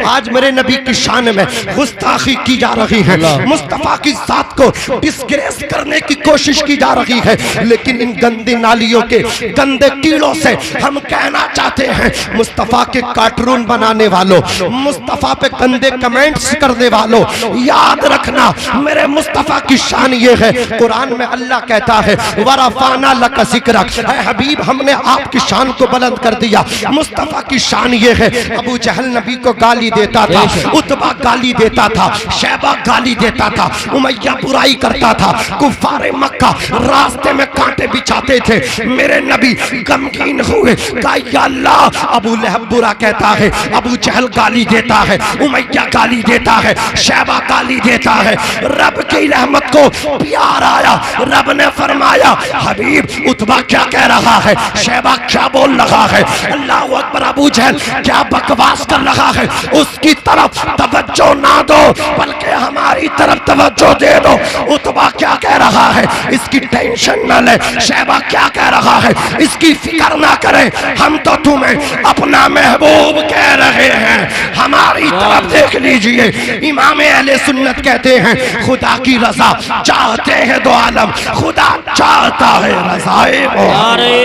आज मेरे नबी की शान में गुस्ताखी की जा रही है, मुस्तफा की जात को डिस्ग्रेस करने की कोशिश की जा रही है। लेकिन इन गंदी नालियों के गंदे कीड़ों से हम कहना चाहते हैं, मुस्तफा के कार्टून बनाने वालों, मुस्तफा पे गंदे कमेंट्स करने वालों, याद रखना मेरे मुस्तफा की शान ये है। कुरान में अल्लाह कहता है वरफाना लका ज़िक्रक, ऐ हबीब हमने आपकी शान को बुलंद कर दिया। मुस्तफा की शान ये है। अबू जहल नबी को गाली देता था, उतबा गाली देता था, शैबा गाली देता था, उमैया बुराई करता था, कुफारे मक्का रास्ते में कांटे बिछाते थे। मेरे नबी गमगीन हुए, कहा या अल्लाह, अबू लहब बुरा कहता है, अबू जहल गाली देता है, उमैया गाली देता है, शैबा गाली देता है। रब की रहमत को प्यार आया, रब ने फरमाया हबीब उतबा क्या कह रहा है, शैबा क्या बोल रहा है, अल्लाह अकबर, अबू जहल क्या बकवास कर रहा है, उसकी तरफ तवज्जो ना दो बल्कि हमारी तरफ तवज्जो दे दो। उतबा क्या कह रहा है इसकी टेंशन न ले, शैबा क्या कह रहा है इसकी फिक्र ना करें, हम तो तुम्हें अपना महबूब कह रहे हैं, हमारी तरफ देख लीजिए। इमाम अहले सुन्नत कहते हैं खुदा की रजा चाहते हैं दो आलम, खुदा चाहता है रज़ाए वो। नारे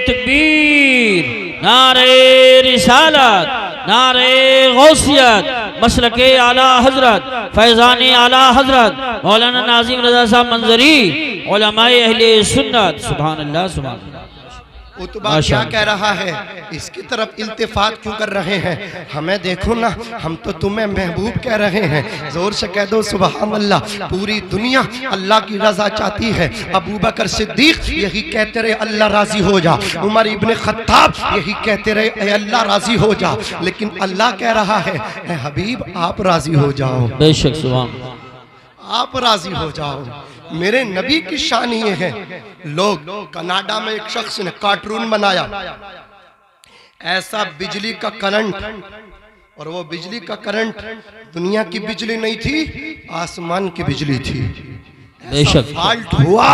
तकबीर, नारे रिसालत, नारे गौसियत, मसलके आला हजरत, फैज़ाने आला हजरत मौलाना नाज़िम रज़ा साहब मंजरी, उलमाए अहले सुन्नत। सुभान अल्लाह, सुभान अल्लाह। उतबा क्या कह रहा है, इसकी तरफ इल्तिफात क्यों कर रहे हैं, हमें देखो ना, हम तो तुम्हें महबूब कह रहे हैं, जोर से कह दो सुभान अल्लाह। पूरी दुनिया अल्लाह की रजा चाहती है, अबू बकर सिद्दीक यही कहते रहे अल्लाह राजी हो जा, उमर इब्ने खत्ताब यही कहते रहे अल्लाह राजी हो जा, लेकिन अल्लाह कह रहा है हबीब आप राजी हो जाओ, बेशक सुभान, आप राजी हो जाओ। मेरे नबी की शान ये है। लोग कनाडा में एक शख्स ने कार्टून बनाया, ऐसा बिजली का करंट, और वो बिजली का करंट दुनिया की बिजली नहीं थी, आसमान की बिजली थी। बेशक फाल्ट हुआ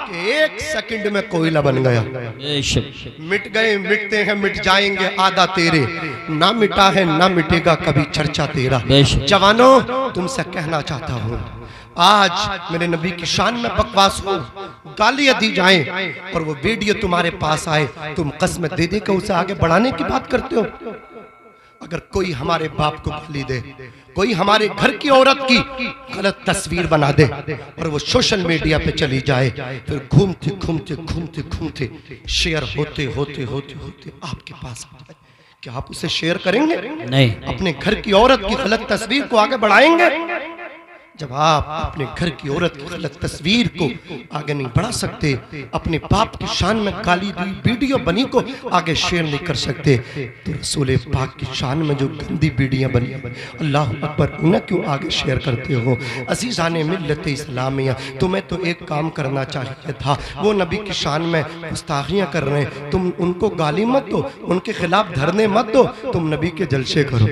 कि 1 सेकंड में कोयला बन गया। बेशक मिट गए, मिटते हैं, मिट जाएंगे आधा तेरे, ना मिटा है ना मिटेगा कभी चर्चा तेरा। जवानों तुमसे कहना चाहता हूँ, आज मेरे नबी की शान में बकवास हो, गालियां दी जाएं और वो वीडियो तुम्हारे पास आए, तुम कसम दे दे कर उसे आगे बढ़ाने की बात करते हो। अगर कोई हमारे बाप को गाली दे, कोई हमारे घर की औरत की गलत तस्वीर बना दे और वो सोशल मीडिया पे चली जाए, फिर घूमते घूमते घूमते घूमते शेयर होते होते होते होते आपके पास आ जाए, क्या आप उसे शेयर करेंगे? नहीं। अपने घर की औरत की गलत तस्वीर को आगे बढ़ाएंगे? जब आप अपने घर की औरत की गलत तस्वीर को आगे नहीं बढ़ा सकते, अपने बाप की शान में काली वीडियो बनी को आगे शेयर नहीं कर सकते, तो रसूल पाक की शान में जो गंदी वीडियो बनी, अल्लाह अकबर, उन्हें क्यों आगे शेयर करते हो? अज़ीज़ाने मिल्लत इस्लामिया, तुम्हें तो एक काम करना चाहिए था, वो नबी की शान में गुस्ताखियाँ कर रहे हैं, तुम उनको गाली मत दो, उनके खिलाफ धरने मत दो, तुम नबी के जलसे करो।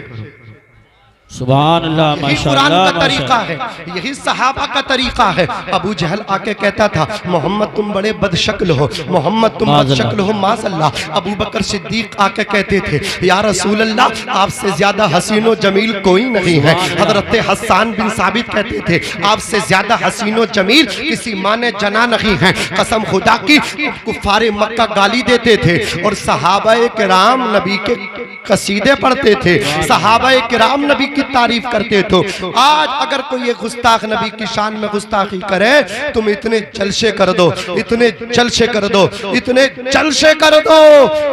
सुभान अल्लाह, यही कुरान का तरीका है, यही सहाबा का तरीका है। अबू जहल आके कहता था मोहम्मद तुम बड़े बदशक्ल हो, मोहम्मद तुम बदशक्ल हो माशअल्लाह। अबू बकर सिद्दीक आके कहते थे या रसूल अल्लाह आपसे ज्यादा हसीन व जमील कोई नहीं है। हजरत हसन बिन साबित कहते थे आपसे ज्यादा हसीन व जमील किसी माँ ने जना नहीं है। कसम खुदा की कुफारे मक्का गाली देते थे और सहाबाए किराम नबी के कसीदे पढ़ते थे, सहाबाए किराम नबी की तारीफ करते थे। आज अगर कोई ये गुस्ताख नबी की शान में गुस्ताखी करे, तुम इतने जलसे कर दो, इतने जलसे कर दो, इतने जलसे कर दो,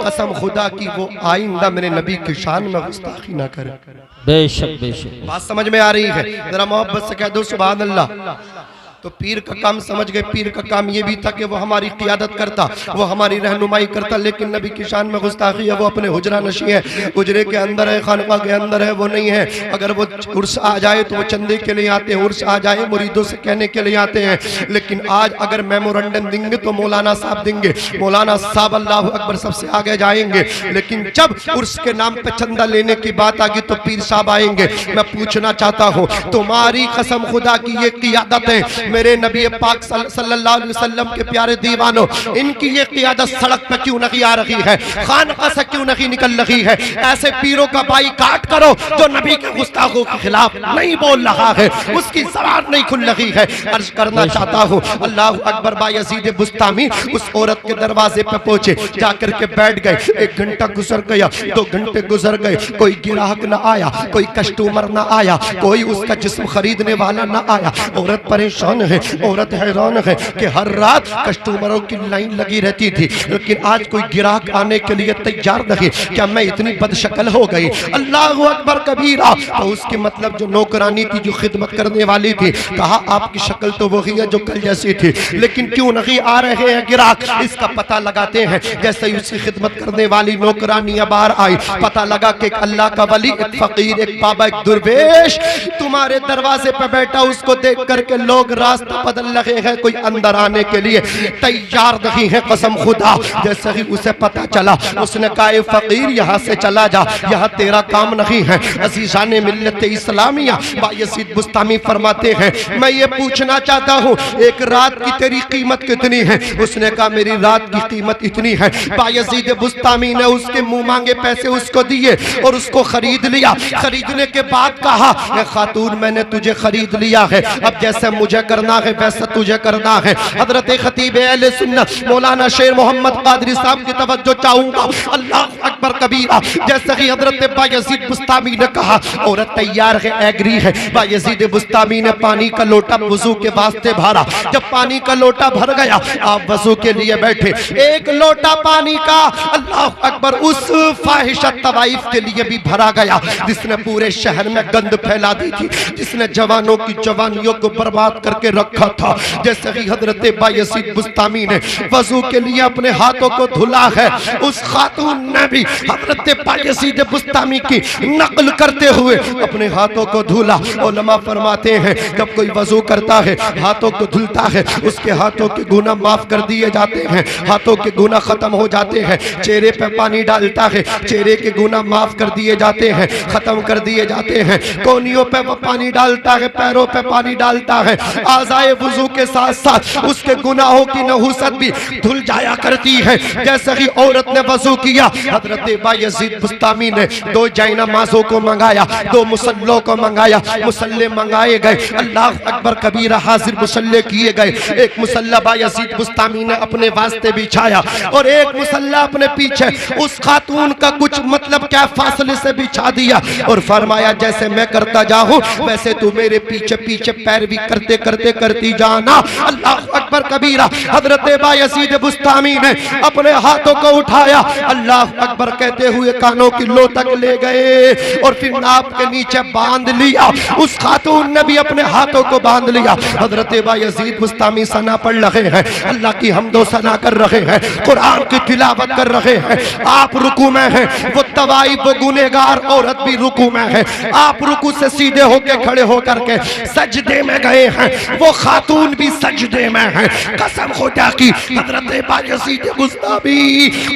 कसम खुदा की वो आइंदा मेरे नबी की शान में गुस्ताखी ना करे। बेशक बेशक, बात समझ में आ रही है? जरा मोहब्बत से कह दो सुभान अल्लाह। तो पीर का काम समझ गए, पीर का काम ये भी था कि वो हमारी क़ियादत करता, वो हमारी रहनुमाई करता, लेकिन नबी की शान में गुस्ताखी है, वो अपने हुजरा नशी है, हुजरे के अंदर है, खानका के अंदर है, वो नहीं है। अगर वो उर्स आ जाए तो वो चंदे के लिए आते हैं, उर्स आ जाए मुरीदों से कहने के लिए आते हैं। लेकिन आज अगर मेमोरेंडम देंगे तो मौलाना साहब देंगे, मौलाना साहब अल्लाह अकबर सबसे आगे जाएंगे, लेकिन जब उर्स के नाम पे चंदा लेने की बात आगी तो पीर साहब आएंगे। मैं पूछना चाहता हूँ तुम्हारी कसम खुदा की ये क़ियादत है मेरे नबी पाक सल्लल्लाहु अलैहि वसल्लम के प्यारे दीवानों, इनकी ये क़ियादत सड़क पे क्यों नहीं आ रही है, खानका से क्यों नहीं निकल रही है? ऐसे पीरों का बाईकाट करो जो नबी के गुस्ताखों के खिलाफ नहीं बोल रहा है, उसकी ज़बान नहीं खुल रही है। अर्ज करना चाहता हूँ, अल्लाह अकबर। बायज़ीद बुस्तामी उस औरत के दरवाजे पे पहुंचे, जाकर के बैठ गए। 1 घंटा गुजर गया, 2 घंटे गुजर गए, कोई ग्राहक ना आया, कोई कस्टमर ना आया, कोई उसका जिस्म खरीदने वाला ना आया। औरत परेशान है, औरत हैरान है कि हर रात कस्टमरों की लाइन लगी रहती थी, लेकिन आज कोई ग्राहक आने के लिए तैयार नहीं। क्या मैं इतनी बदशक्ल हो गई? अल्लाह अकबर कबीरा। तो उसके मतलब जो नौकरानी थी, जो खिदमत करने वाली थी, कहा आपकी शक्ल तो वही है जो कल जैसी थी, लेकिन क्यों नहीं आ रहे हैं ग्राहक? इसका पता लगाते हैं। जैसे ही उसकी खिदमत करने वाली नौकरानियां बाहर आई, पता लगा कि एक अल्लाह का वली, एक फकीर, एक बाबा, एक दुर्वेश तुम्हारे दरवाजे पे बैठा। उसको देख करके लोग रास्ता बदल रहे हैं, कोई अंदर आने के लिए तैयार नहीं है। कसम खुदा, जैसे ही उसे पता चला, उसने कहा ए फकीर यहाँ से चला जा, यहाँ तेरा काम नहीं है। अज़ीज़ाने मिल्लत इस्लामिया बायज़ीद बुस्तामी फरमाते हैं, मैं ये पूछना चाहता हूँ एक रात की तेरी कीमत कितनी है? उसने कहा मेरी रात की कीमत इतनी है। बायज़ीद बुस्तामी ने उसके मुंह मांगे पैसे उसको दिए और उसको खरीद लिया। खरीदने के बाद कहा खातून मैंने तुझे खरीद लिया है, अब जैसे मुझे करना है वैसा तुझे करना है। हजरत खतीब अहले सुन्नत मौलाना शेर मोहम्मद कादरी साहब की तवज्जो चाहूंगा। अल्लाह अकबर कबीरा। जैसे ही हजरत बायज़ीद बुस्तामी ने कहा औरत तैयार है, एग्री है। बायज़ीद बुस्तामी ने पानी का लोटा वजू के वास्ते भरा। जब पानी का लोटा भर गया, आप वजू के लिए बैठे। एक लोटा पानी का अल्लाह अकबर उस फाहिशा तवाइफ के लिए भी भरा गया जिसने पूरे शहर में गंद फैला दी थी, जिसने जवानों की जवानियों को बर्बाद करके रखा था। जैसे ही हजरत बायज़ीद बुस्तामी ने वजू के लिए अपने हाथों को धुला है, उस खातून ने भी हजरत बायज़ीद बुस्तामी की नकल करते हुए अपने हाथों को धुला। उलमा फरमाते हैं जब कोई वजू करता है, हाथों को धुलता है, उसके हाथों के गुनाह माफ कर दिए जाते हैं, हाथों के गुनाह खत्म हो जाते हैं। चेहरे पे पानी डालता है, चेहरे के गुनाह माफ कर दिए जाते हैं, खत्म कर दिए जाते हैं। कोनियों पे वो पानी डालता है, पैरों पे पानी डालता है। आज़ाए वुज़ू के साथ साथ उसके गुनाहों की नहुसत भी धुल जाया करती है। जैसे ही औरत ने वजू किया, हजरत बायज़ीद बुस्तामी ने 2 जायनमाज़ों को मंगाया, 2 मुसल्लों को मंगाया। मुसल्ले मंगाए गए, अल्लाह अकबर कबीरा, हाजिर मुसल्ले किए गए। एक मुसल्ला बायज़ीद बुस्तामी ने अपने वास्ते बिछाया और एक मुसल्ला अपने पीछे उस खातून का कुछ मतलब क्या फासले से बिछा दिया और फरमाया जैसे मैं करता जाऊं वैसे तू मेरे पीछे पीछे पैर भी करते करते करती जाना। अल्लाह अकबर कबीरा। हजरत बायज़ीद बुस्तामी ने अपने हाथों को उठाया, अल्लाह अकबर कहते हुए कानों की लो तक ले गए और फिर नाप के नीचे बांध लिया। उस खातून ने भी अपने हाथों को बांध लिया। हजरत बायज़ीद बुस्तामी सना पढ़ रहे हैं, अल्लाह की हम्दो सना कर रहे हैं, कुरान की तिलावत कर रहे हैं। आप रुकू में हैं, वो तवाई वो गुनेगार औरत भी रुकू में है। आप रुकू से सीधे होके खड़े होकर के सजदे में गए हैं, वो खातून भी सजदे में है। कसम खुदा की हजरत बायज़ीद बुस्तामी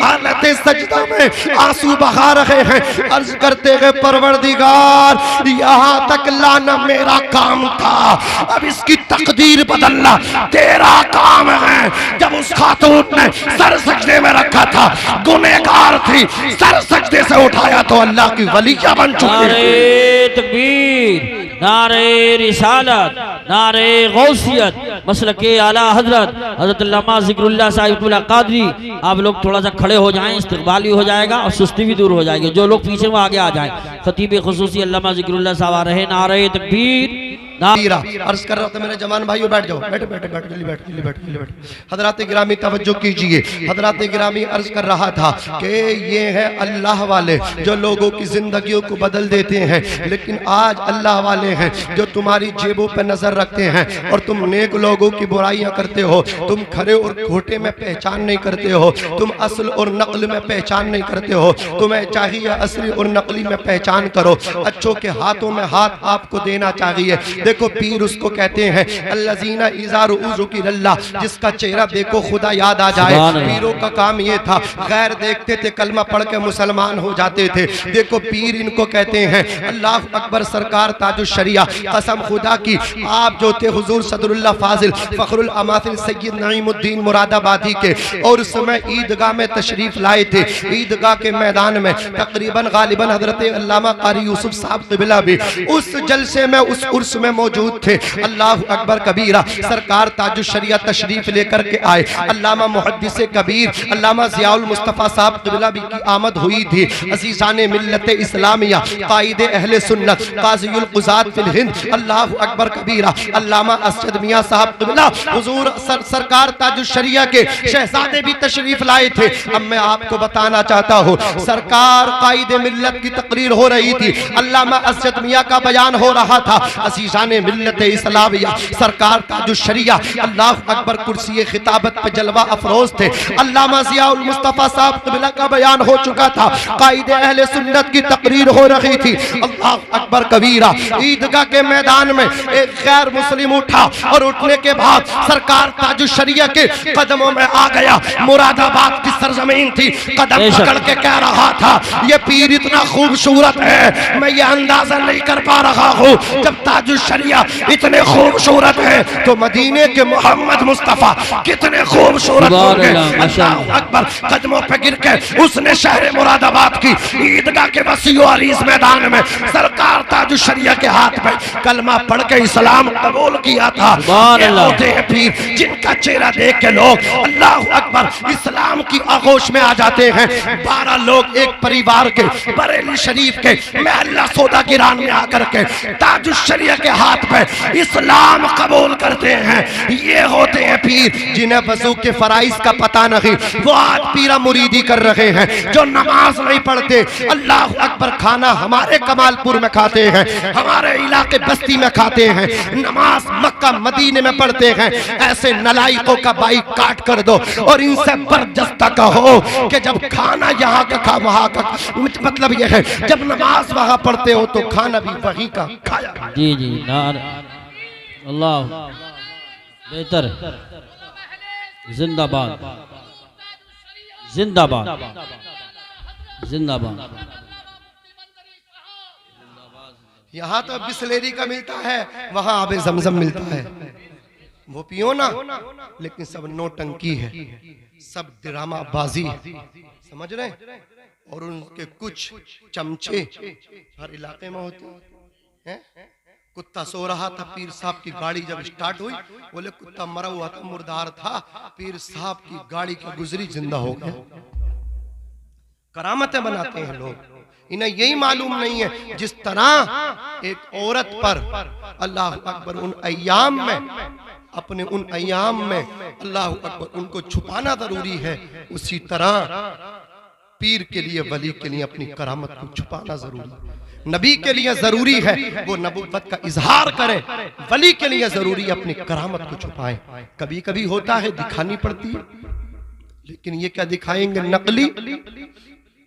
हालत सजदा में आंसू बहा रहे हैं, अर्ज करते हैं परवरदिगार यहाँ तक लाना मेरा काम था, अब इसकी तकदीर बदलना तेरा काम है। जब उस खातून ने सर सजदे में रखा था, गुनहगार थी, सर सजदे से उठाया तो अल्लाह की वलिया बन चुकी। नारे तकबीर, नारे रिसालत, नारे गौसियत, मसलके आला हजरत हजरत अल्लामा ज़िक्रुल्लाह साहिबुल्लाह कादरी। आप लोग थोड़ा सा खड़े हो जाएं, इस्तकबाल भी हो जाएगा और सुस्ती भी दूर हो जाएगी। जो लोग पीछे वो आगे आ जाएं। खतीब खुसूसी अल्लामा ज़िक्रुल्लाह साहब आ रहे। नारे तकबीर। अर्ज कर रहा था मेरे जवान भाइयों, बैठ जाओ, बैठे बैठे बैठ जल्दी बैठ जल्दी बैठ जल्दी बैठ। हजरात गिरामी तवज्जो कीजिए। हजरात गिरामी अर्ज कर रहा था कि ये है अल्लाह वाले जो लोगों की जिंदगियों को बदल देते हैं। लेकिन आज अल्लाह वाले हैं जो तुम्हारी जेबों पर नजर रखते हैं और तुम नेक लोगों की बुराइयां करते हो। तुम खरे और खोटे में पहचान नहीं करते हो, तुम असल और नकल में पहचान नहीं करते हो। तुम्हें चाहिए असली और नकली में पहचान करो। अच्छों के हाथों में हाथ आपको देना चाहिए। देखो पीर उसको कहते हैं अल्लज़ीना इज़ा रु'ू ज़ुकिरल्लाह, जिसका चेहरा देखो खुदा याद आ जाए। पीरों का काम ये था, गैर देखते थे कलमा पढ़ के मुसलमान हो जाते थे। देखो पीर इनको कहते हैं। अल्लाह अकबर सरकार ताजुश शरिया, कसम खुदा की आप जो थे हुजूर सदरुल्लाह फाजिल फखरुल अमासिल सैयद नईमुद्दीन मुरादाबादी के, और उस समय ईदगाह में तशरीफ लाए थे। ईदगाह के मैदान में तकरीबन गालिबन हजरत अल्लामा कारी यूसुफ साहब क़िबला भी उस जलसे में उस उर्स में मौजूद थे। अल्लाह अकबर कबीरा, सरकार ताजुश शरिया तशरीफ लेकर के आए। अल्लामा मुहद्दिस कबीर अल्लामा ज़ियाउल मुस्तफ़ा साहब क़िबला भी की आमद हुई थी। अज़ीज़ाने मिल्लत इस्लामिया, कायदे अहले सुन्नत, काज़ियुल क़ुज़ात फिल हिंद, अल्लाह अकबर कबीरा अल्लामा असद मियां साहब क़िबला हुजूर सरकार ताजुश शरिया के शहजादे भी तशरीफ लाए थे। अब मैं आपको बताना चाहता हूँ, सरकार कायदे मिल्लत की तकरीर हो रही थी, अल्लामा असद मियां का बयान हो रहा था। अज़ीज़ाने मिल्लत इस्लामिया, सरकार ताजुश शरिया अल्लाह अकबर कुर्सी खिताबत पे जलवा अफरोज थे। अल्लामा ज़ियाउल मुस्तफ़ा साहब क़िबला का बयान हो चुका था, कायदे अहले सुन्नत की तकरीर हो रही थी। अल्लाह अकबर कबीरा, ईदगाह के मैदान में एक गैर मुस्लिम उठा और उठने के बाद सरकार ताजुश शरिया के कदमों में आ गया। मुरादाबाद की सरजमीन थी, कदम पकड़ के कह रहा था ये पीर इतना खूबसूरत है, मैं ये अंदाजा नहीं कर पा रहा हूँ। जब ताजुश शरिया इतने खूबसूरत है तो मदीने के मोहम्मद मुस्तफ़ा कितने खूबसूरत होंगे। अल्लाह अकबर, कदमों पे गिर के उसने शहर मुरादाबाद की ईदगाह के वसीओ अरीज मैदान में सरकार ताजुश शरिया के हाथ में कलमा पढ़ के इस्लाम कबूल किया था। ये होते हैं पीर जिनका चेहरा देख के लोग अल्लाह अकबर इस्लाम की आगोश में आ जाते हैं। 12 लोग एक परिवार के बरेली शरीफ के महल्ला सौदा गिरान में आकर के ताजुश शरिया के हाथ पे इस्लाम कबूल करते हैं। ये होते हैं पीर जिन्हें वज़ू के फराइज का पता नहीं, वो आज पीरा मुरीदी कर रहे हैं। जो नमाज नहीं पढ़ते, अल्लाह अकबर खाना हमारे कमालपुर में खाते हैं, हमारे इलाके बस्ती में खाते हैं, नमाज मक्का मदीने में पढ़ते हैं। ऐसे नलायकों का बाइक काट कर दो और इनसे बर्जस्ता कहो कि जब खाना यहाँ का खा वहाँ का, मतलब यह है जब नमाज वहाँ पढ़ते हो तो खाना भी वहीं का खाया। जी जी नार अल्लाह बेहतर, जिंदाबाद जिंदाबाद जिंदाबाद। यहाँ तो बिस्लेरी का मिलता है, वहाँ आबे ज़मज़म मिलता है, वो पियो ना। लेकिन सब नोटंकी है, सब ड्रामाबाजी है, समझ रहे हैं। और उनके कुछ चमचे हर इलाके में होते हैं। कुत्ता सो रहा था, पीर साहब की गाड़ी जब स्टार्ट हुई, बोले कुत्ता मरा हुआ था, मुर्दार था, पीर साहब की गाड़ी की गुजरी जिंदा हो गया। करामतें बनाते हैं लोग, इन्हें यही मालूम नहीं है जिस तरह एक औरत पर अल्लाह अकबर उन अय्याम में, अपने उन अय्याम में अल्लाह अकबर उनको छुपाना जरूरी है, उसी तरह पीर के लिए, वली के लिए अपनी करामत को छुपाना जरूरी है। नबी के लिए जरूरी है वो नबुव्वत का इजहार करे, वली के लिए जरूरी है अपनी करामत को छुपाएं। कभी कभी होता है दिखानी पड़ती है, लेकिन ये क्या दिखाएंगे, नकली।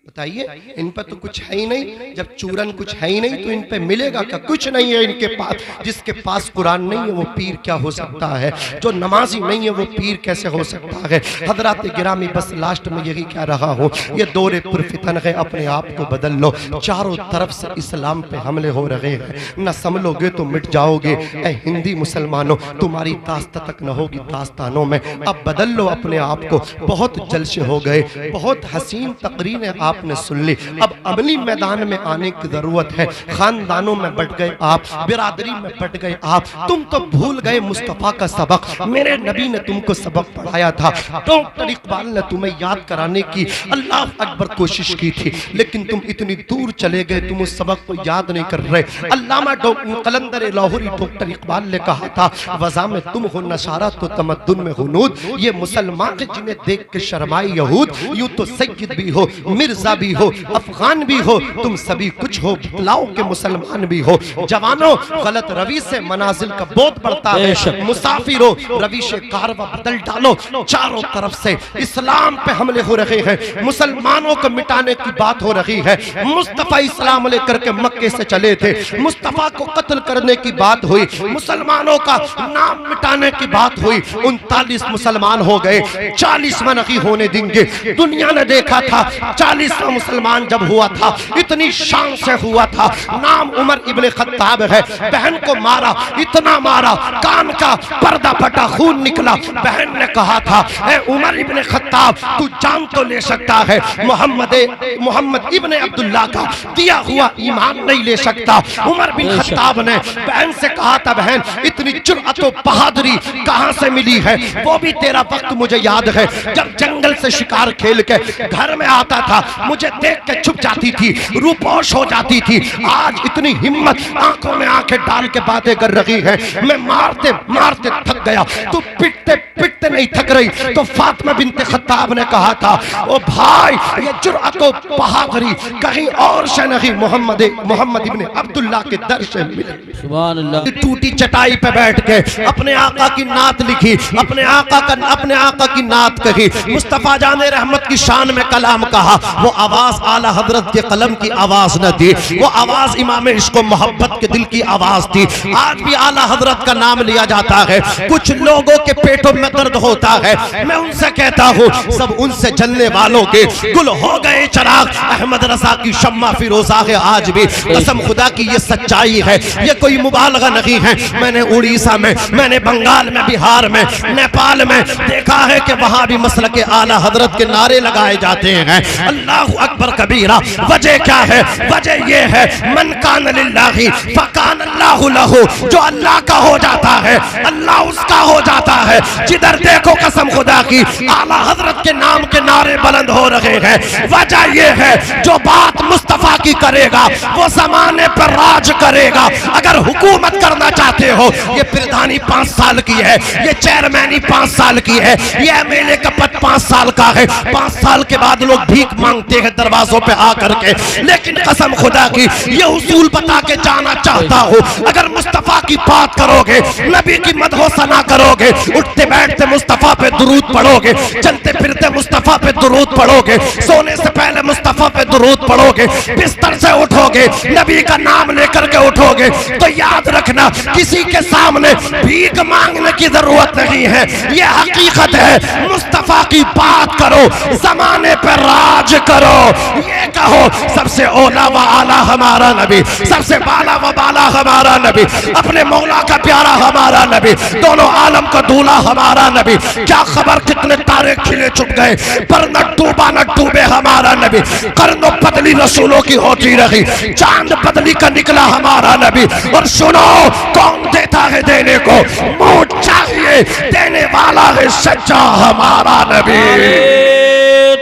बताइए, इन पर तो कुछ है ही नहीं। जब चूरन कुछ है ही नहीं तो इन पे मिलेगा क्या? कुछ नहीं है इनके पास। जिसके पास कुरान नहीं है वो पीर क्या हो सकता है? जो नमाजी नहीं है वो पीर कैसे हो सकता है? हजरात गिरामी, बस लास्ट में यही कह रहा हूँ, ये दौरे पुरफितन है, अपने आप को बदल लो। चारों तरफ से इस्लाम पे हमले हो रहे हैं, न संभलोगे तो मिट जाओगे। ऐ हिंदी मुसलमानों, तुम्हारी दास्ता तक न होगी दास्तानों में। अब बदल लो अपने आप को। बहुत जलसे हो गए, बहुत हसीन तकरीरें आपने सुन ली, अब अमली मैदान में आने की जरूरत है। खानदानों में बट गए आप, बिरादरी में बट गए आप, तुम तो भूल गए मुस्तफा का सबक। मेरे नबी ने तुमको सबक पढ़ाया था, डॉक्टर इकबाल ने तुम्हें याद कराने की अल्लाह अकबर कोशिश की थी, लेकिन तुम इतनी दूर चले गए, तुम उस सबक को याद नहीं कर रहे। अल्लामा कलंदर लाहौरी डॉक्टर इकबाल ने कहा था, वज़ा में तुम हो नशारा तो तमद्दुन में हुनूद। ये मुसलमान जिन्हें देख के शर्माए यहूद, यूं तो सैयद भी हो, मिर्जा मिर्जा भी हो, अफगान भी हो, तुम सभी कुछ हो, बुलाओ के मुसलमान भी हो। जवानों, गलत रवि से मनाजिल का बोध बढ़ता है। मुसाफिरो, रविश कारवा बदल डालो। चारों तरफ से इस्लाम पे हमले हो रहे हैं, मुसलमानों को मिटाने की बात हो रही है। मुस्तफा इस्लाम लेकर के मक्के से चले थे, मुस्तफा को कत्ल करने की बात हुई, मुसलमानों का नाम मिटाने की बात हुई। 39 मुसलमान हो गए, 40वां नहीं होने देंगे। दुनिया ने देखा था 40वां मुसलमान जब हुआ था इतनी शान से हुआ था। नाम उमर इब्ने खत्ताब है। बहन को मारा, इतना मारा कान का पर्दा फटा, खून निकला। बहन ने कहा था, ए उमर इब्ने खत्ताब, तू जान तो ले सकता है, मोहम्मद इब्ने अब्दुल्ला का दिया हुआ ईमान नहीं ले सकता। उमर बिन खत्ताब ने बहन से कहा था, बहन इतनी जुर्अत और बहादुरी कहां से मिली है? वो भी तेरा वक्त मुझे याद है, जब जंगल से शिकार खेल के घर में आता था, मुझे देख के छुप जाती थी, रूपोश हो जाती थी। आज इतनी हिम्मत, आंखों में आंखें डाल के बातें कर रही है। मैं मारते मारते थक गया, तू पिटते पिटते नहीं थक रही। तो फातिमा बिनते खत्ताब ने कहा था, ओ भाई ये जुर्अत और बहादुरी कहीं और से नहीं, मोहम्मद इब्ने अब्दुल्ला के दर से मिले। सुभान अल्लाह। टूटी चटाई पे बैठ के अपने आका की नात लिखी, अपने आका की नात कही, मुस्तफा जाने रहमत की शान में कलाम कहा। वो आवाज आला हजरत के कलम की आवाज न थी, वो आवाज इमाम इश्क मोहब्बत के दिल की आवाज थी। आज भी आला हजरत का नाम लिया जाता है, कुछ लोगों के पेटों में दर्द होता है, मैं उनसे कहता हूँ, सब उनसे जलने वालों के गुल हो गए चिराग। अहमद रजा की शम्मा फिरोजा है आज भी, कसम खुदा की ये सच्चाई है, ये कोई मुबालगा नहीं है। मैंने उड़ीसा में, मैंने बंगाल में, बिहार में, नेपाल में देखा है कि वहां भी मसल के आला हजरत के नारे लगाए जाते हैं, अल्लाहु अकबर कबीरा। वजह क्या है? वजह ये है, मन कान लिल्लाहि फकान अल्लाहु लहु, जो अल्लाह का हो जाता है अल्लाह उसका हो जाता है। जिधर देखो कसम खुदा की आला हजरत के नाम के नारे बुलंद हो रहे हैं। वजह ये है, जो बात मुस्तफा की करेगा वो जमाने पर राज करेगा। अगर हुकूमत करना चाहते हो, ये प्रधानी 5 साल की है, ये चेयरमैनी 5 साल की है, ये एमएलए का पद 5 साल का है। 5 साल के बाद लोग भीख मांगते हैं दरवाजों पे आकर के। लेकिन कसम खुदा की ये उसूल बता के जाना चाहता हूँ, अगर मुस्तफा की बात करोगे, नबी की मदहो सना करोगे, उठते बैठते मुस्तफा पे दुरूद पढ़ोगे, चलते फिरते मुस्तफा पे दुरूद पढ़ोगे, सोने से पहले मुस्तफा पे दुरूद पढ़ोगे, बिस्तर से उठोगे नबी का नाम लेकर के उठोगे, तो याद रखना किसी के सामने भीख मांगने की जरूरत नहीं है। ये हकीकत है, मुस्तफा की बात करो, जमाने पर राज करो। ये कहो सबसे ओला व आला हमारा नबी, सबसे बाला व बाला हमारा नबी, अपने मौला का प्यारा हमारा नबी, दोनों आलम का दूल्हा हमारा नबी। क्या खबर कितने तारे खिले चुप गए, पर न डूबा न डूबे हमारा नबी। कर्नो बदली रसूलों की होती रही, चांद बदली का निकला हमारा नबी। और सुनो कौन देता है देने को, मुंह चाहिए देने वाला है सच्चा हमारा नबी।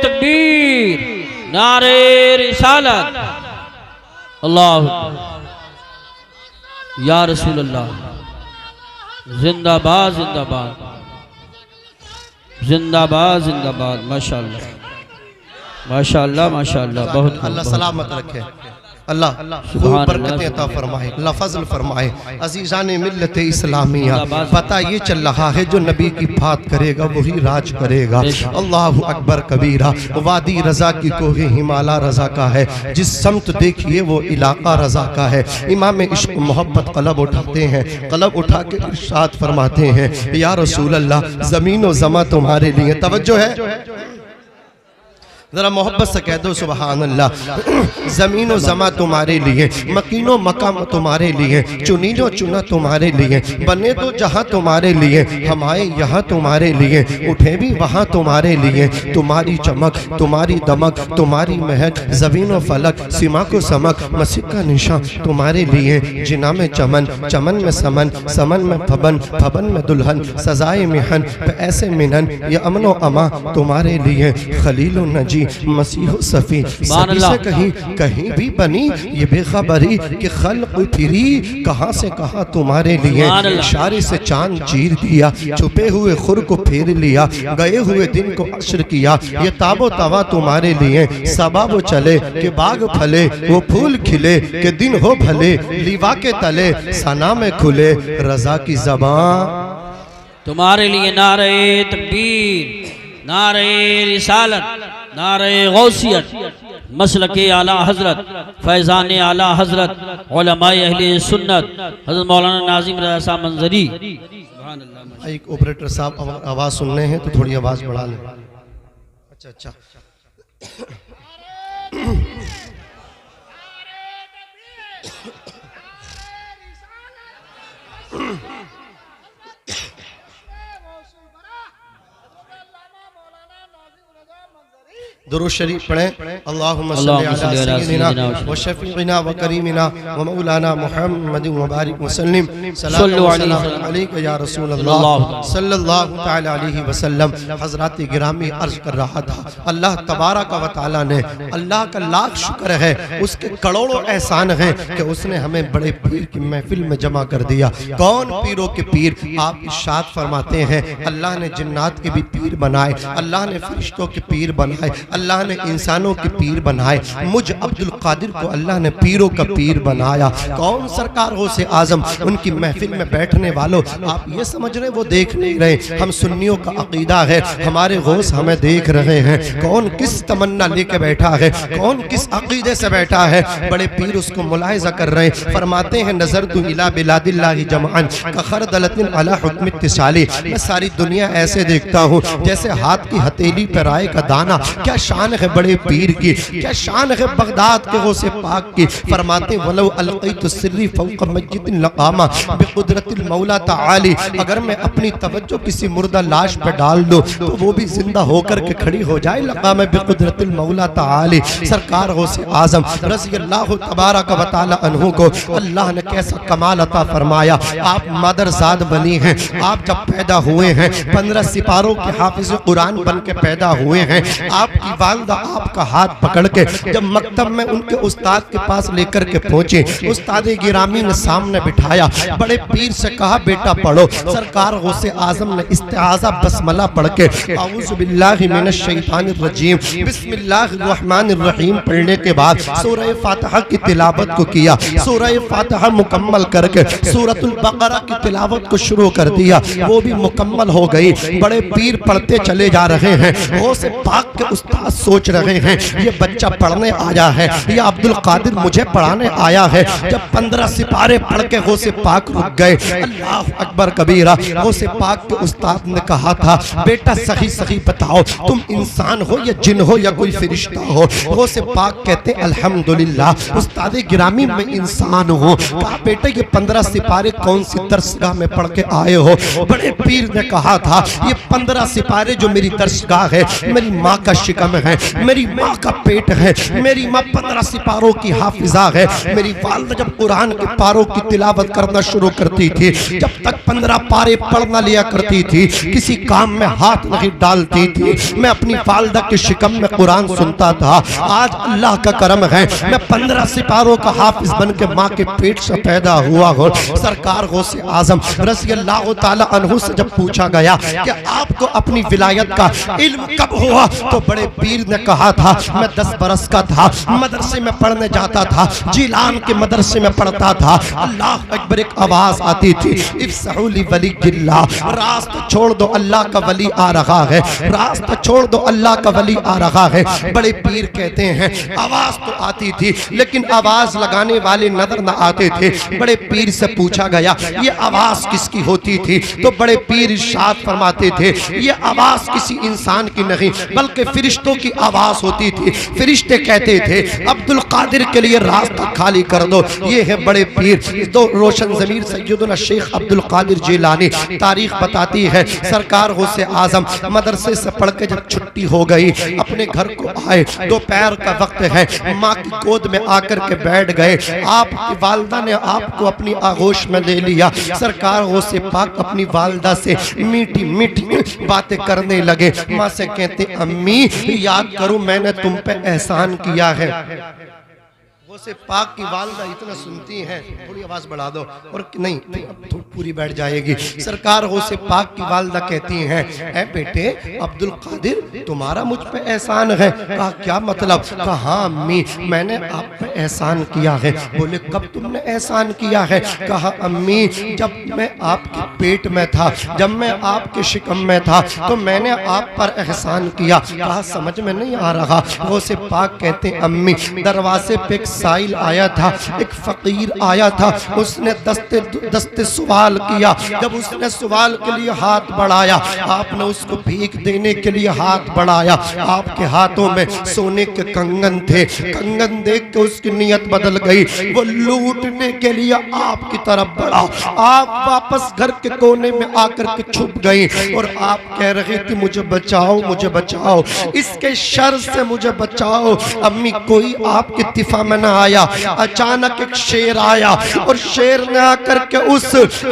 तकबीर, नारे रिसालत, अल्लाह या रसूल अल्लाह, जिंदाबाद जिंदाबाद जिंदाबाद जिंदाबाद। माशाअल्लाह माशाअल्लाह माशाअल्लाह, बहुत अल्लाह सलामत रखे, अल्लाह खूब बरकतें अता फरमाए, अल्लाह फजल फरमाए। अजीजान मिल्लत इस्लामिया, पता ये चल रहा है जो नबी की बात करेगा वही राज करेगा। अल्लाहु अकबर कबीरा। वादी रजा की कोहे हिमाला रजा का है, जिस समत देखिए वो इलाका रजा का है। इमाम इश्क मोहब्बत कलब उठाते हैं, कलब उठा के इरशाद फरमाते हैं, या रसूल अल्लाह ज़मीन व ज़मा तुम्हारे लिए। तवज्जो है, जरा मोहब्बत से कह दो सुबहान अल्लाह। ज़मीन व ज़मा तुम्हारे लिए, मकीनो मकाम तुम्हारे लिए, चुनीनो चुना तुम्हारे लिए, बने तो जहाँ तुम्हारे लिए, हम आए यहाँ तुम्हारे लिए, उठे भी वहाँ तुम्हारे लिए। तुम्हारी चमक, तुम्हारी दमक, तुम्हारी महक, ज़मीन व फलक, सीमा को समक, मस्जिद का निशान तुम्हारे लिए। जिना में चमन, चमन में समन, समन में फबन, फबन में दुल्हन, सजाए मिहन पे ऐसे मिनन, ये अमन व अमा तुम्हारे लिए। खलील नजी जी मसीह सफ़ी सभी से कहीं कहीं भी बनी ये बेखबरी कि खल्क फिरी कहाँ से कहाँ तुम्हारे लिए इशारे से चांद चीर दिया छुपे हुए खुर को फेर लिया गए हुए दिन को अशर किया ये ताबो तवा तुम्हारे लिए सबा वो चले कि बाग फले वो फूल खिले कि दिन हो भले लिवा के तले सना में खुले रजा की ज़बां तुम्हारे लिए नारे तकबीर, नारे रिसालत, नारे गौसियत, मसलके आला हजरत, फैज़ान आला हजरत, उलमाए अहले सुन्नत हज़रत मौलाना नाज़िम रज़ा साहब मंजरी। एक ऑपरेटर साहब आवाज़ सुनने हैं तो थोड़ी आवाज़ बढ़ा लें। अच्छा दुरूद शरीफ पढ़ें। अल्लाहुम्मा सल्ली अला सय्यिदिना व शफीइना व करीमिना व मौलाना मुहम्मद मुबारक वसल्लम सल्लल्लाहु अलैहि या रसूल अल्लाह सल्लल्लाहु तआला अलैहि वसल्लम। हज़रात गिरामी अर्ज कर रहा था अल्लाह तबारक व तआला ने, अल्लाह का लाख शुक्र है, उसके करोड़ों एहसान हैं कि उसने हमें बड़े पीर की महफिल में जमा कर दिया। कौन पीरों के पीर? आप इरशाद फरमाते हैं अल्लाह ने जिन्नात के भी पीर बनाए, अल्लाह ने फरिश्तों के पीर बनाए, अल्लाह ने इंसानों के पीर बनाए। मुझ अब्दुल कादिर को अल्लाह ने पीरों का पीर बनाया। कौन सरकार हो से आजम? उनकी महफिल में बैठने वालों, आप ये समझ रहे वो देख नहीं रहे, हम सुन्नियों का अकीदा है, हमारे गौस हमें देख रहे हैं। कौन किस तमन्ना लेके बैठा है, कौन किस अकीदे से बैठा है, बड़े पीर उसको मुलाहिजा कर रहे हैं। फरमाते हैं नजर तु इला बिलादिल्लाहि जमअन कखरदलतिन अला हुक्म इत्तिसाली। मैं सारी दुनिया ऐसे देखता हूँ जैसे हाथ की हथेली पर राय का दाना। क्या शान है बड़े पीर की, क्या शान है बगदाद के गौसे पाक की। फरमाते वलो अलक़ैतु सिर्री फौक़ मस्जिदिन लक़ामा बिक़ुदरतिल मौला तआली। अगर मैं अपनी तवज्जो किसी मुर्दा लाश पे डाल दूं तो वो भी जिंदा होकर के खड़ी हो जाए, लक़ामा बिक़ुदरतिल मौला तआली। सरकार गौसे आज़म रज़ी अल्लाह तबारक व तआला अन्हु को अल्लाह ने कैसा कमाल अता फरमाया। आप मदरसाद बनी हैं, आप जब पैदा हुए हैं 15 सिपारों के हाफिज़ कुरान बन के पैदा हुए हैं। आपकी वालिदा आपका हाथ पकड़ के जब मकतब में उनके उस्ताद के पास लेकर के पहुंचे, उस्ताद गिरामी ने सामने बिठाया, बड़े पीर से कहा बेटा पढ़ो। सरकार गौसे आजम ने इस्तिआज़ा बसमला पढ़ के औज़ु बिल्लाहि मिनश शैतानिर रजीम बिस्मिल्लाहिर रहमानिर रहीम पढ़ने के बाद सूरह फातिहा की तिलावत को किया। सूरह फातिहा मुकम्मल करके सूरतुल बकरा की तिलावत को शुरू कर दिया, वो भी मुकम्मल हो गई। बड़े पीर पढ़ते चले जा रहे हैं। गौसे पाक के उस्ताद सोच रहे हैं ये बच्चा पढ़ने आया है या अब्दुल कादिर मुझे पढ़ाने आया है। जब 15 सिपारे पढ़ के गौसे पाक रुक गए, अल्लाह अकबर कबीरा, गौसे पाक के उस्ताद ने कहा था बेटा सही सही बताओ तुम इंसान हो या जिन हो या कोई फरिश्ता हो। गौसे पाक कहते अल्हम्दुलिल्लाह उस्ताद गिरामी में इंसान हो। कहा बेटा ये 15 सिपारे कौन सी दरसगाह में पढ़ के आए हो? बड़े पीर ने कहा था ये 15 सिपारे जो मेरी दरसगाह है, मेरी माँ का शिकम है, मेरी माँ का पेट है, मेरी माँ 15 सिपारों की हाफिजा है। मेरी वालिदा जब कुरान के पारों की तिलावत करना शुरू करती थी, जब तक 15 पारे पढ़ना लिया करती थी, किसी काम में हाथ नहीं डालती थी। मैं अपनी वालिदा के शिकम में कुरान सुनता था। आज अल्लाह का करम है मैं 15 सिपारों का हाफिज बन के माँ के पेट से पैदा हुआ हो। सरकार गौसे आजम रज़ी अल्लाह तआला अन्हु से जब पूछा गया कि आपको अपनी विलायत का इल्म कब हुआ, तो बड़े पीर ने कहा था मैं 10 बरस का था, मदरसे में पढ़ने जाता था, जिलान के मदरसे में पढ़ता था। अल्लाह अकबर एक आवाज आती थी इफ्सहू ली वलीयिल्लाह, रास्ता छोड़ दो अल्लाह का वली आ रहा है, रास्ता छोड़ दो अल्लाह का वली आ रहा है। बड़े पीर कहते हैं आवाज तो आती थी लेकिन आवाज लगाने वाले नजर न आते थे। बड़े पीर से पूछा गया ये आवाज किसकी होती थी, तो बड़े पीर इरशाद फरमाते थे ये आवाज किसी इंसान की नहीं बल्कि फरिश्तों की आवाज होती थी। फरिश्ते कहते थे अब्दुल कादिर के लिए रास्ता खाली कर दो। ये है बड़े पीर दो रोशन ज़मीर सैयदुना शेख अब्दुल कादिर जिलानी। तारीख बताती है सरकार गौसे आजम मदरसे से पढ़ के जब छुट्टी हो गई अपने घर को आए, दोपहर का वक्त है, माँ की गोद में आकर के बैठ गए। आपकी वालिदा ने आपको अपनी आगोश में ले लिया। सरकार गौसे पाक अपनी वालिदा से मीठी मीठी बातें करने लगे। माँ से कहते अम्मी याद करो मैंने तुम पे एहसान किया है। गौसे पाक की वालदा इतना सुनती हैं, थोड़ी आवाज बढ़ा दो और नहीं अब तो पूरी बैठ जाएगी। सरकार गौसे पाक की वालदा कहती हैं, ऐ बेटे अब्दुल कादिर तुम्हारा मुझ पे एहसान है। कहा क्या मतलब? कहा हाँ अम्मी मैंने आप पे एहसान किया है। बोले कब तुमने एहसान किया है? कहा अम्मी जब मैं आपके पेट में था, जब मैं आपके शिकम में था तो मैंने आप पर एहसान किया। कहा समझ में नहीं आ रहा। गौसे पाक कहते हैं अम्मी दरवाजे पे साइल आया था, एक फकीर आया था, उसने दस्ते सवाल किया। जब उसने सवाल के लिए हाथ बढ़ाया आपने उसको भीख देने के लिए हाथ बढ़ाया। आपके हाथों में सोने के कंगन थे। कंगन देख के उसकी नियत बदल गई, वो लूटने के लिए आपकी तरफ बढ़ा। आप वापस घर के कोने में आकर के छुप गई और आप कह रही थी मुझे बचाओ मुझे बचाओ, इसके शर से मुझे बचाओ। अम्मी कोई आपकी तिफा में आया। अचानक एक शेर आया और शेर ने आकर के उस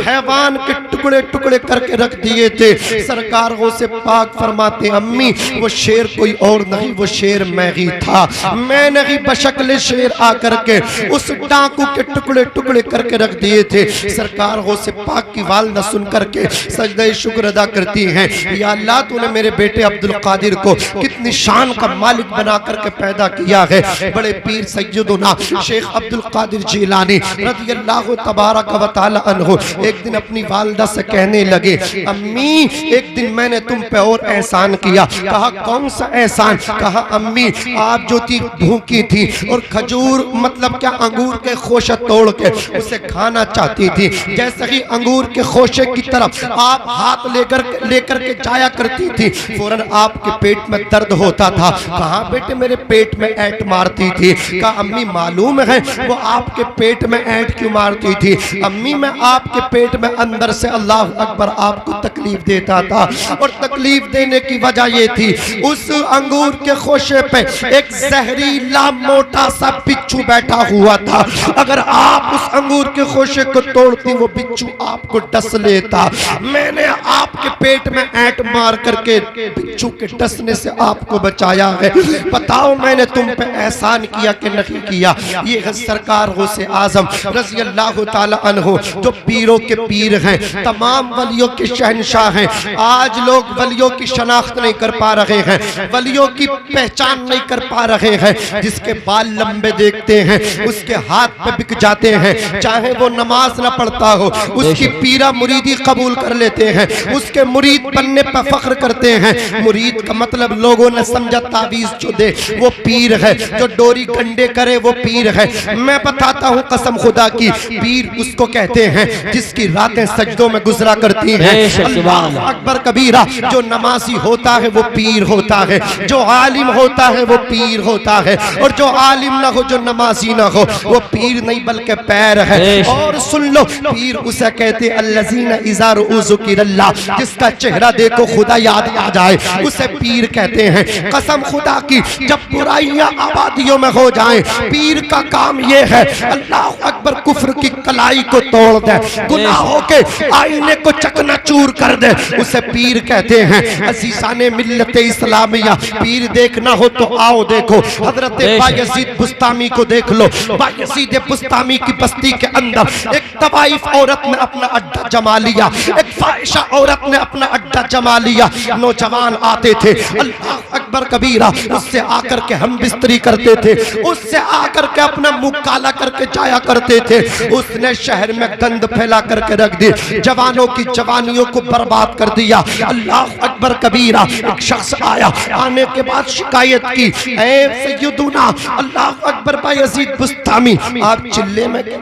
हैवान के टुकड़े टुकड़े करके रख दिए थे। सरकार गौसे पाक फरमाते अम्मी वो शेर कोई और नहीं, वो शेर मैं ही था। मैंने ही बशक्ल शेर आकर के उस डाकू के टुकड़े टुकड़े करके रख दिए थे। सरकार गौसे पाक की वालदा सुन करके सजदे शुक्र अदा करती हैं, या अल्लाह तूने मेरे बेटे अब्दुल कादिर को कितनी शान का मालिक बना करके पैदा किया है। बड़े पीर सैयदुना शेख अब्दुल कादिर जिलानी रज़ियल्लाहु तबारक व तआला अन्हु एक दिन अपनी वालिदा से कहने लगे अम्मी एक दिन मैंने तुम पे और एहसान किया। कहा कौन सा एहसान? कहा अम्मी आप जो थी भूखी थी और खजूर मतलब क्या अंगूर के खोशे तोड़ के उसे खाना चाहती थी। जैसे ही अंगूर के खोशे की तरफ आप हाथ लेकर के जाया करती थी फौरन आपके पेट में दर्द होता था। कहा बेटे मेरे पेट में ऐंठ मारती थी। कहा अम्मी मालूम है वो आपके पेट में ऐंठ क्यों मारती थी? अम्मी मैं आपके पेट में अंदर से अल्लाह अकबर आपको तकलीफ देता था और तकलीफ देने की वजह ये थी उस अंगूर के खोशे पे एक जहरीला मोटा सा बिच्छू बैठा हुआ था। अगर आप उस अंगूर के खोशे को तोड़ती वो बिच्छू आपको डस लेता। मैंने आपके पेट में ऐंठ मार करके बिच्छू के डसने से आपको बचाया है। बताओ मैंने तुम पे एहसान किया कि नहीं किया? ये है सरकार गौसे आजम रज़ियल्लाहु ताला अन्हु जो पीरों के पीर हैं, तमाम वलियों के शहंशाह हैं। आज लोग वलियों की शनाख्त नहीं कर पा रहे हैं, वलियों की पहचान नहीं कर पा रहे हैं। जिसके बाल लंबे देखते हैं उसके हाथ पे बिक जाते हैं, चाहे वो नमाज ना पढ़ता हो उसकी पीरा मुरीदी कबूल कर लेते हैं, उसके मुरीद बनने पर फख्र करते हैं। मुरीद का मतलब लोगों ने समझा तावीज जो दे वो पीर है, जो डोरी गंडे करे वो पीर है। मैं बताता हूँ कसम खुदा की, पीर उसको कहते हैं जिसकी रातें सजदों में गुजरा करती हैं। अल्लाह अकबर कबीरा। जो नमाजी होता है वो पीर होता है, जो आलिम होता है वो पीर होता है, और जो आलिम ना हो जो नमाजी ना हो वो पीर नहीं बल्कि पैर है। और सुन लो पीर उसे कहते अल्लज़ीना इज़ा रुअू ज़ुकिरल्लाह, जिसका चेहरा देखो खुदा याद आ जाए उसे पीर कहते हैं। कसम खुदा की जब बुराइयां आबादियों में हो जाएं पीर का काम ये है अल्लाह अकबर कुफ्र की कलाई को तोड़ दे, गुनाहों के आईने को चकनाचूर कर दे, उसे पीर कहते हैं। अज़ीज़ाने मिल्लत इस्लामिया, पीर देखना हो तो आओ देखो हजरत बायज़ीद बुस्तामी को देख लो। बायज़ीद बुस्तामी की बस्ती के अंदर एक तवाइफ औरत ने अपना अड्डा जमा लिया, एक फाहिशा औरत ने अपना अड्डा जमा लिया। नौजवान आते थे अल्लाह अकबर कबीरा, उससे आकर के हम बिस्तरी करते थे, उससे आकर के अपना मुंह काला करके जाया करते थे। उसने शहर में गंद फैला करके रख दी, जवानों की जवानियों को बर्बाद कर दिया। अल्लाह अकबर कबीरा। एक शख्स आया, आने के बाद शिकायत की, ऐ सैयदुना अल्लाह अकबर बायज़ीद बुस्तामी, आप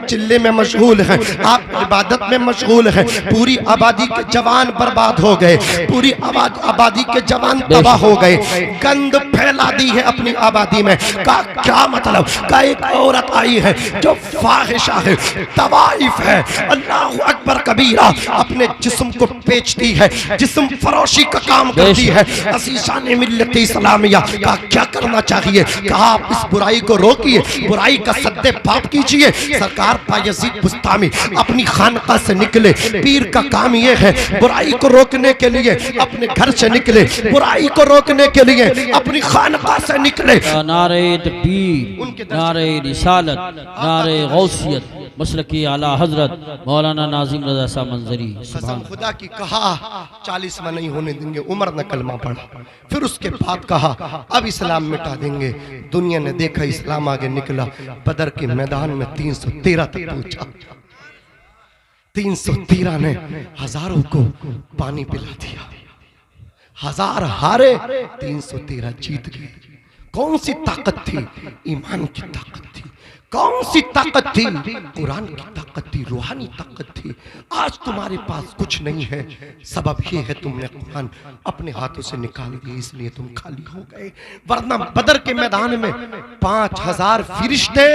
चिल्ले में मशगूल हैं, आप इबादत में मशगूल हैं, पूरी आबादी के जवान बर्बाद हो गए, पूरी आबादी के जवान तबाह हो गए, गंद फैला दी है अपनी आबादी में। का क्या मतलब? का एक औरत आई है जो फाहिशा है, तवाइफ है, अल्लाह अकबर कबीरा, अपने जिस्म को पेच बेचती है, जिस्म फरोशी का काम करती है। अज़ीज़ान मिल्लत इस्लामिया का क्या करना चाहिए? कहा आप इस बुराई को रोकिए, बुराई का सद्दे पाप कीजिए। सरकार बायज़ीद बुस्तामी अपनी खानका से निकले। पीर का काम ये है बुराई को रोकने के लिए अपने घर से निकले, बुराई को रोकने के लिए अपनी खानका से निकले। नारे तकबीर, नारे रिसालत, नारे गौसियत, मसलकी आला हजरत मौलाना नाजिम रज़ा साहब मंजरी। कसम खुदा की कहा 40 में नहीं होने देंगे। उमर ने कलमा पढ़ा, फिर उसके बाद कहा अब इस्लाम मिटा देंगे। दुनिया ने देखा इस्लाम आगे निकला। बदर के मैदान में 313 तक पहुंचा। 313 ने हजारों को पानी पिला दिया। 1000 हारे, 313 जीत गए। कौन सी ताकत थी? ईमान की ताकत थी। कौन सी ताकत थी? कुरान की ताकत थी, रूहानी ताकत थी। आज तुम्हारे पास कुछ नहीं है, सबब ये है तुमने कुरान अपने हाथों से निकाल दिए, इसलिए तुम खाली हो गए। वरना बदर के मैदान में 5000 फरिश्ते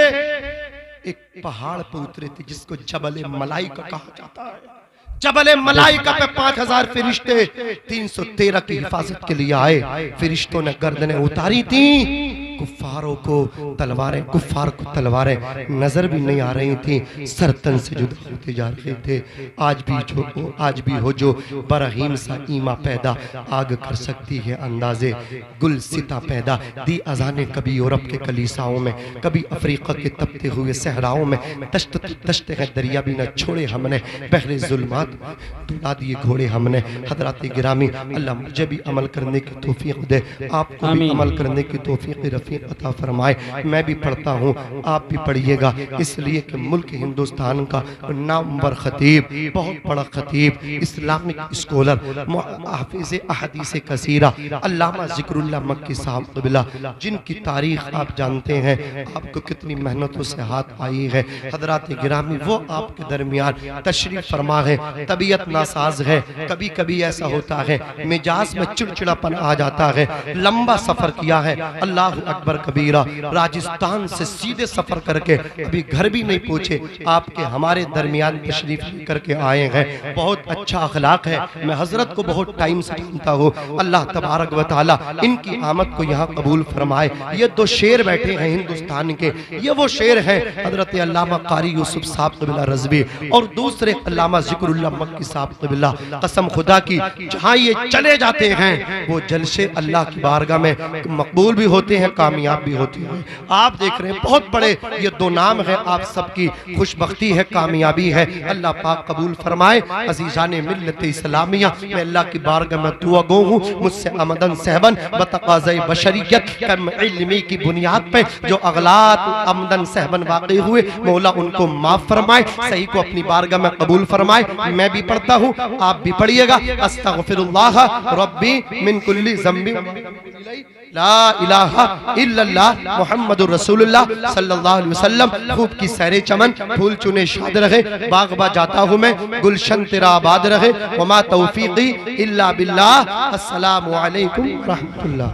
एक पहाड़ पर उतरे थे जिसको जबल मलाइका कहा जाता है। जबल मलाइका पे 5000 फरिश्ते 313 की हिफाजत के लिए आए। फरिश्तों ने गर्दनें उतारी थी। कुफ्फारों को तलवारें, कुफ्फार को तलवारें नजर भी नहीं आ रही थी, सरतन से जुदा होते जा रहे थे। आज भी हो जो बरहीम सा ईमा पैदा, आग कर सकती है अंदाजे गुल सिता पैदा। दी अजाने कभी यूरोप के कलीसाओं में, कभी अफ्रीका के तपते हुए सहराओं में। तश्ते हैं दरिया भी न छोड़े हमने, बहरे जुल्मात दुला दिए घोड़े हमने। हजरात गिरामी, अल्लाह मुझे भी अमल करने की तौफीक दे, आपको भी अमल करने की तौफीक रफीक अता फरमाए। मैं भी पढ़ता हूँ, आप भी पढ़िएगा, इसलिए कि मुल्क हिंदुस्तान का नामवर खतीब, बहुत बड़ा खतीब, इस्लामिक स्कॉलर, हाफिज़ अहदीस कसीरा, अल्लामा ज़िक्रुल्लाह मक्की साहब क़िबला, जिनकी तारीख आप जानते हैं, आपको कितनी मेहनतों से हाथ आई है। हजरात गिरामी, वो आपके दरमियान तशरीफ फरमा है। तबीयत नासाज है, कभी कभी ऐसा होता है मिजाज में चिड़चिड़ापन आ जाता है। लंबा सफर किया है, अल्लाह अकबर कबीरा, राजस्थान से सीधे सफर करके अभी घर भी नहीं पहुंचे, आपके हमारे दरमियान तशरीफ करके आए हैं। बहुत अच्छा अखलाक है, मैं हजरत को बहुत टाइम से जानता हूँ। अल्लाह तबारक व तआला इनकी आमद को यहाँ कबूल फरमाए। ये 2 शेर बैठे हैं हिंदुस्तान के, ये वो शेर हैं हजरत अल्लामा कारी यूसुफ साहब क़िबला रज़वी और दूसरे अल्लामा ज़िक्रुल्लाह मक्की साहब क़िबला। कसम खुदा की, जहाँ ये चले जाते हैं वो जलसे अल्लाह की बारगाह में मकबूल भी होते हैं, कामयाब भी होती है। आप देख रहे हैं बहुत बड़े ये 2 नाम है, आप सबकी खुशबख्ती है, कामयाबी है। अल्लाह पाक कबूल फरमाए। अज़ीज़ाने मिल्लत इस्लामिया, मैं अल्लाह की बारगाह में दुआ गो हूँ, मुझसे अमदन सहबन बतक़ाज़े बशरियत कम इल्मी की बुनियाद पे जो अगलात अमदन सहबन वाक़ई हुए, मौला उनको माफ फरमाए, सही को अपनी बारगाह में कबूल फरमाए। मैं भी पढ़ता हूँ, आप भी पढ़िएगा। अस्तग़फिरुल्लाह रब्बी मिन कुल्ली ज़म्बि ला इलाहा इल्लल्लाह मुहम्मदुर रसूलुल्लाह सल्लल्लाहु अलैहि वसल्लम। खूब की सैरे चमन, फूल चुने शाद रहे, बागबा जाता हूँ मैं, गुलशन तेरा आबाद रहे। वमा तौफीकी इल्ला बिल्लाह। अस्सलामु अलैकुम व रहमतुल्लाह।